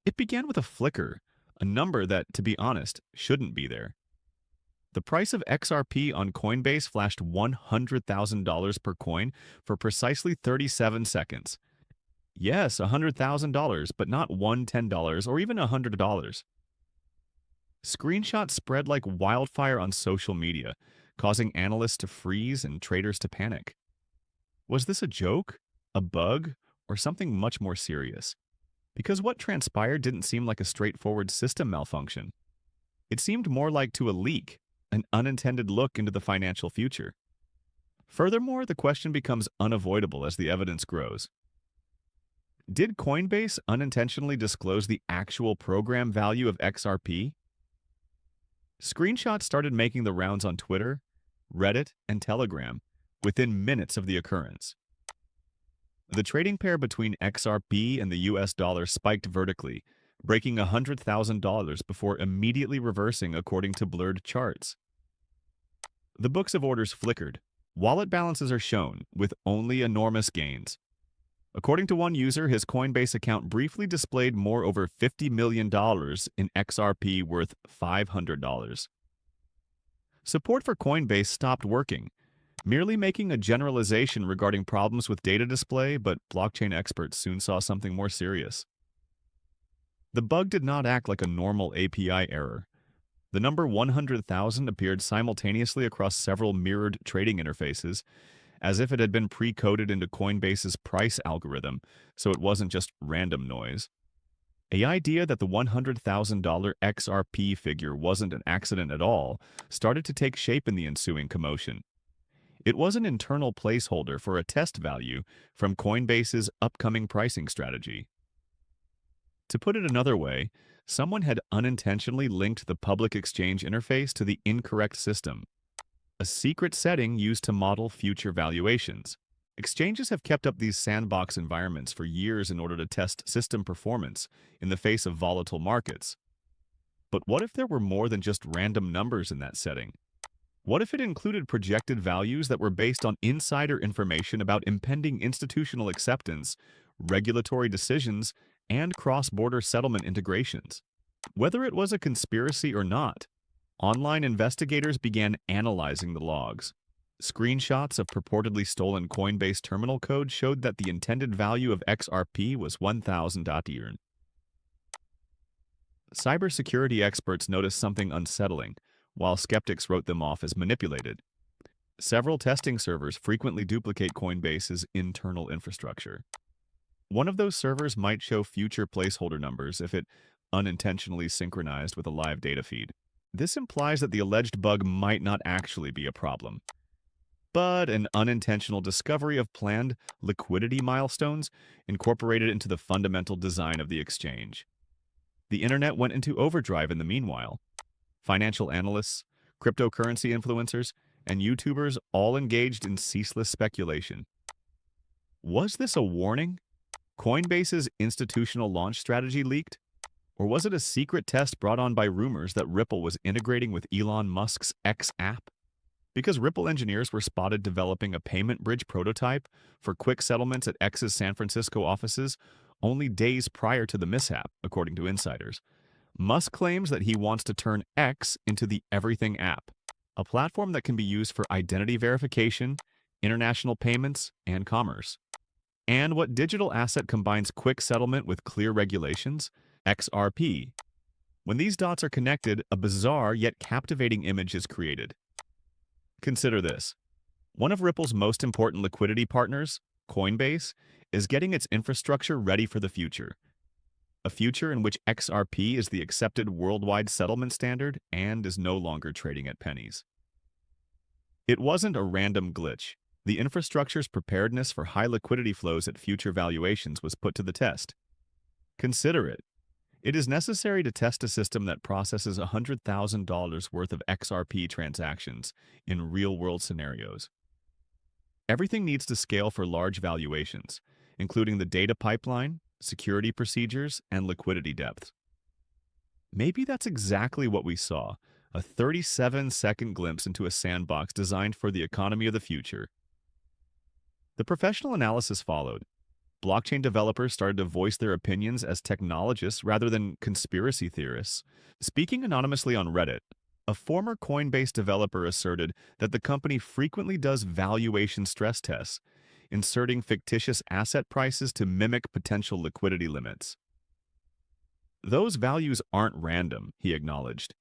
It began with a flicker, a number that, to be honest, shouldn't be there. The price of XRP on Coinbase flashed $100,000 per coin for precisely 37 seconds. Yes, $100,000, but not $10 or even $100. Screenshots spread like wildfire on social media, causing analysts to freeze and traders to panic. Was this a joke, a bug, or something much more serious? Because what transpired didn't seem like a straightforward system malfunction. It seemed more like to a leak, an unintended look into the financial future. Furthermore, the question becomes unavoidable as the evidence grows. Did Coinbase unintentionally disclose the actual program value of XRP? Screenshots started making the rounds on Twitter, Reddit, and Telegram within minutes of the occurrence. The trading pair between XRP and the US dollar spiked vertically, breaking $100,000 before immediately reversing according to blurred charts. The books of orders flickered. Wallet balances are shown, with only enormous gains. According to one user, his Coinbase account briefly displayed over $50 million in XRP worth $500. Support for Coinbase stopped working, merely making a generalization regarding problems with data display, but blockchain experts soon saw something more serious. The bug did not act like a normal API error. The number 100,000 appeared simultaneously across several mirrored trading interfaces, as if it had been pre-coded into Coinbase's price algorithm, so it wasn't just random noise. The idea that the $100,000 XRP figure wasn't an accident at all started to take shape in the ensuing commotion. It was an internal placeholder for a test value from Coinbase's upcoming pricing strategy. To put it another way, someone had unintentionally linked the public exchange interface to the incorrect system, a secret setting used to model future valuations. Exchanges have kept up these sandbox environments for years in order to test system performance in the face of volatile markets. But what if there were more than just random numbers in that setting? What if it included projected values that were based on insider information about impending institutional acceptance, regulatory decisions, and cross-border settlement integrations? Whether it was a conspiracy or not, online investigators began analyzing the logs. Screenshots of purportedly stolen Coinbase terminal code showed that the intended value of XRP was 1,000 Ethereum. Cybersecurity experts noticed something unsettling, while skeptics wrote them off as manipulated. Several testing servers frequently duplicate Coinbase's internal infrastructure. One of those servers might show future placeholder numbers if it unintentionally synchronized with a live data feed. This implies that the alleged bug might not actually be a problem, but an unintentional discovery of planned liquidity milestones incorporated into the fundamental design of the exchange. The internet went into overdrive in the meanwhile. Financial analysts, cryptocurrency influencers, and YouTubers all engaged in ceaseless speculation. Was this a warning? Coinbase's institutional launch strategy leaked? Or was it a secret test brought on by rumors that Ripple was integrating with Elon Musk's X app? Because Ripple engineers were spotted developing a payment bridge prototype for quick settlements at X's San Francisco offices only days prior to the mishap, according to insiders. Musk claims that he wants to turn X into the Everything app, a platform that can be used for identity verification, international payments, and commerce. And what digital asset combines quick settlement with clear regulations? XRP. When these dots are connected, a bizarre yet captivating image is created. Consider this. One of Ripple's most important liquidity partners, Coinbase, is getting its infrastructure ready for the future. A future in which XRP is the accepted worldwide settlement standard and is no longer trading at pennies. It wasn't a random glitch. The infrastructure's preparedness for high liquidity flows at future valuations was put to the test. Consider it. It is necessary to test a system that processes $100,000 worth of XRP transactions in real-world scenarios. Everything needs to scale for large valuations, including the data pipeline, security procedures, and liquidity depth. Maybe that's exactly what we saw, a 37-second glimpse into a sandbox designed for the economy of the future. The professional analysis followed. Blockchain developers started to voice their opinions as technologists rather than conspiracy theorists. Speaking anonymously on Reddit, a former Coinbase developer asserted that the company frequently does valuation stress tests, inserting fictitious asset prices to mimic potential liquidity limits. Those values aren't random, he acknowledged.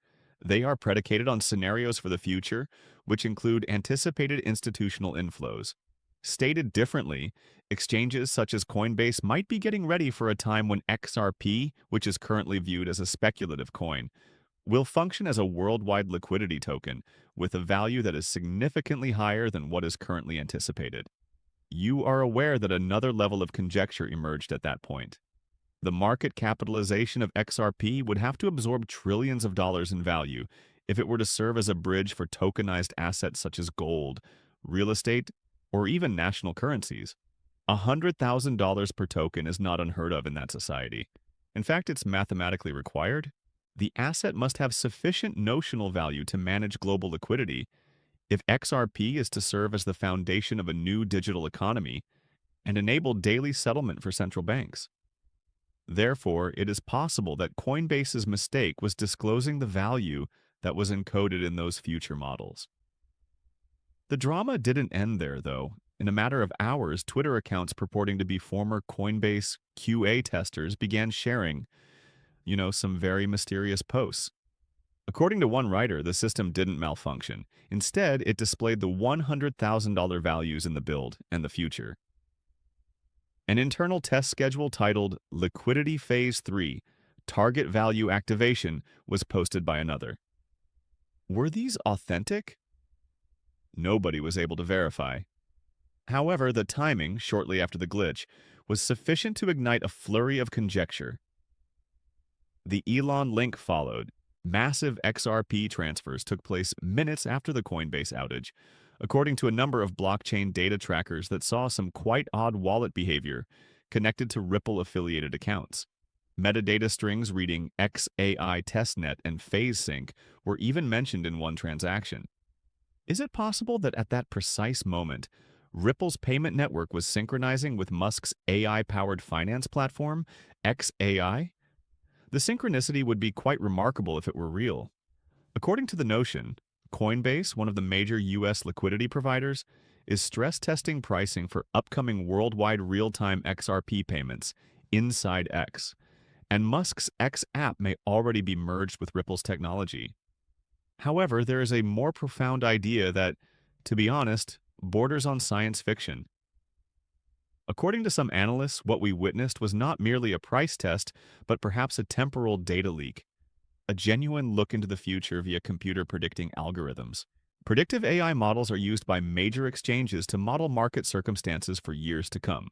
They are predicated on scenarios for the future, which include anticipated institutional inflows. Stated differently, exchanges such as Coinbase might be getting ready for a time when XRP, which is currently viewed as a speculative coin, will function as a worldwide liquidity token with a value that is significantly higher than what is currently anticipated. You are aware that another level of conjecture emerged at that point. The market capitalization of XRP would have to absorb trillions of dollars in value if it were to serve as a bridge for tokenized assets such as gold, real estate, or even national currencies. $100,000 per token is not unheard of in that society. In fact, it's mathematically required. The asset must have sufficient notional value to manage global liquidity if XRP is to serve as the foundation of a new digital economy and enable daily settlement for central banks. Therefore, it is possible that Coinbase's mistake was disclosing the value that was encoded in those future models. The drama didn't end there, though. In a matter of hours, Twitter accounts purporting to be former Coinbase QA testers began sharing, some very mysterious posts. According to one writer, the system didn't malfunction. Instead, it displayed the $100,000 values in the build and the future. An internal test schedule titled Liquidity Phase 3, Target Value Activation was posted by another. Were these authentic? Nobody was able to verify. However, the timing, shortly after the glitch, was sufficient to ignite a flurry of conjecture. The Elon link followed. Massive XRP transfers took place minutes after the Coinbase outage, according to a number of blockchain data trackers that saw some quite odd wallet behavior connected to Ripple-affiliated accounts. Metadata strings reading XAI testnet and phase sync were even mentioned in one transaction. Is it possible that at that precise moment, Ripple's payment network was synchronizing with Musk's AI-powered finance platform, XAI? The synchronicity would be quite remarkable if it were real. According to the notion, Coinbase, one of the major U.S. liquidity providers, is stress testing pricing for upcoming worldwide real-time XRP payments inside X, and Musk's X app may already be merged with Ripple's technology. However, there is a more profound idea that, to be honest, borders on science fiction. According to some analysts, what we witnessed was not merely a price test, but perhaps a temporal data leak, a genuine look into the future via computer predicting algorithms. Predictive AI models are used by major exchanges to model market circumstances for years to come.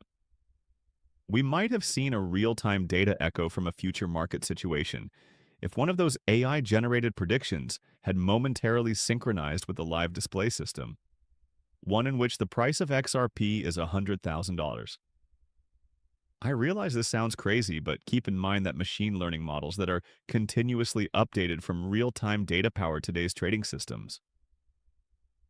We might have seen a real-time data echo from a future market situation if one of those AI-generated predictions had momentarily synchronized with the live display system, one in which the price of XRP is $100,000. I realize this sounds crazy, but keep in mind that machine learning models that are continuously updated from real-time data power today's trading systems.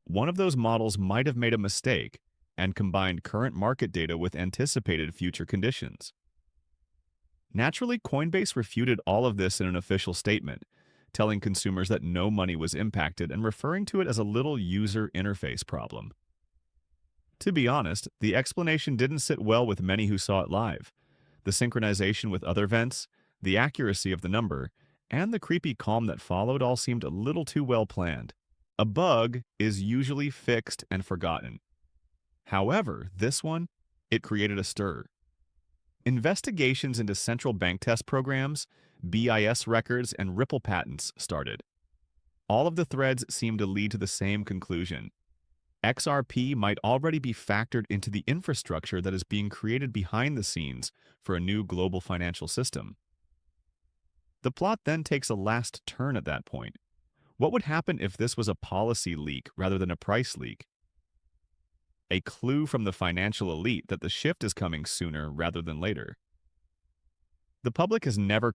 One of those models might have made a mistake and combined current market data with anticipated future conditions. Naturally, Coinbase refuted all of this in an official statement, telling consumers that no money was impacted and referring to it as a little user interface problem. To be honest, the explanation didn't sit well with many who saw it live. The synchronization with other events, the accuracy of the number, and the creepy calm that followed all seemed a little too well planned. A bug is usually fixed and forgotten. However, this one, it created a stir. Investigations into central bank test programs, BIS records, and Ripple patents started. All of the threads seemed to lead to the same conclusion. XRP might already be factored into the infrastructure that is being created behind the scenes for a new global financial system. The plot then takes a last turn at that point. What would happen if this was a policy leak rather than a price leak? A clue from the financial elite that the shift is coming sooner rather than later. The public has never